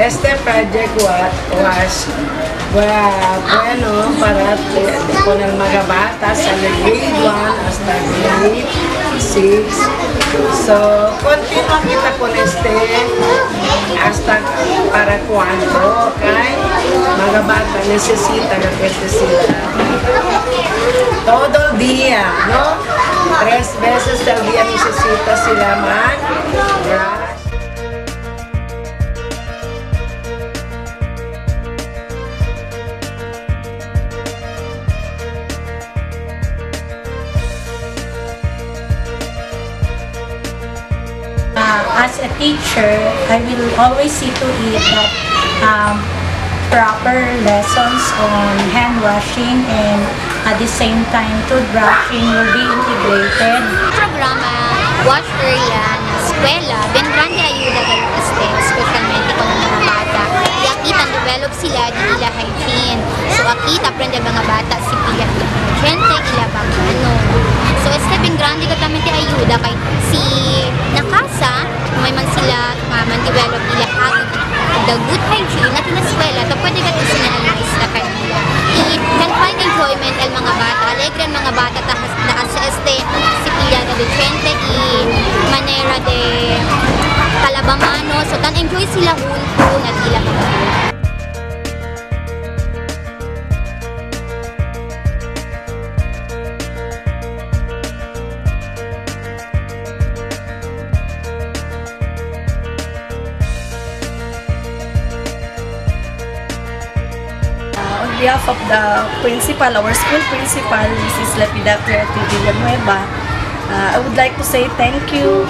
Este project was bueno para con el mga bata sa grade 1 hasta grade 6. So, continua kita con este hasta para cuando, okay? Mga bata necesita que sila todo el día, no? 3 veces al día necesita sila mag-brush. As a teacher, I will always see to it that proper lessons on hand washing and at the same time toothbrushing will be integrated. Programa Wash Area na eskwela, ben grande ayuda kayo kasi, especialmente kung mga bata. Yakita develop sila di nila hygiene. So akita aprende mga bata si pila gente ila pagano. So este ben grande katamite ayuda kay si nakasa may man sila man develop nila habit the good hygiene na tinaskwela to pwede ka to sinalize na kanila. Can find enjoyment ang mga bata, alegre ang mga bata takas sa este si pila na de gente y manera de kalabamano so tan enjoy sila hunto na sila mga On behalf of the principal, our school principal, Mrs. Lapida Villanueva, I would like to say thank you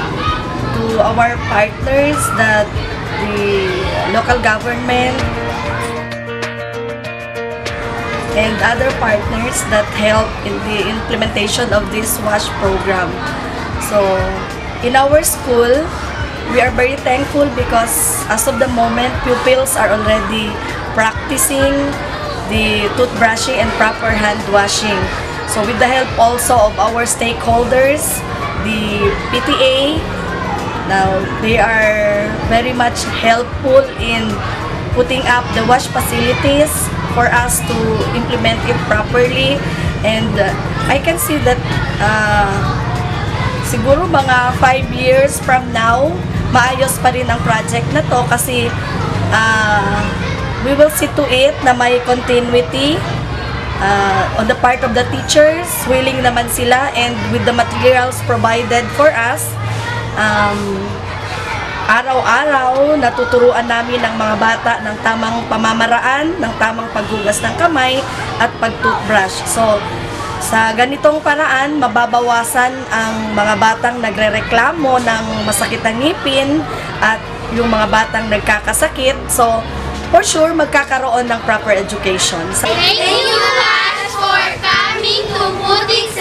to our partners, that the local government and other partners that help in the implementation of this WASH program. So, in our school, we are very thankful because as of the moment, pupils are already practicing the toothbrushing and proper hand washing. So with the help also of our stakeholders, the PTA, now they are very much helpful in putting up the wash facilities for us to implement it properly. And I can see that siguro mga 5 years from now, maayos pa rin ang project na to kasi we will see to it na may continuity on the part of the teachers. Willing naman sila, and with the materials provided for us, araw-araw natuturuan namin ng mga bata ng tamang pamamaraan, ng tamang paghugas ng kamay at pag-toothbrush. So, sa ganitong paraan, mababawasan ang mga batang nagrereklamo ng masakit ang ngipin at yung mga batang nagkakasakit. So, for sure, magkakaroon ng proper education. Thank you, Wash, for coming to Putik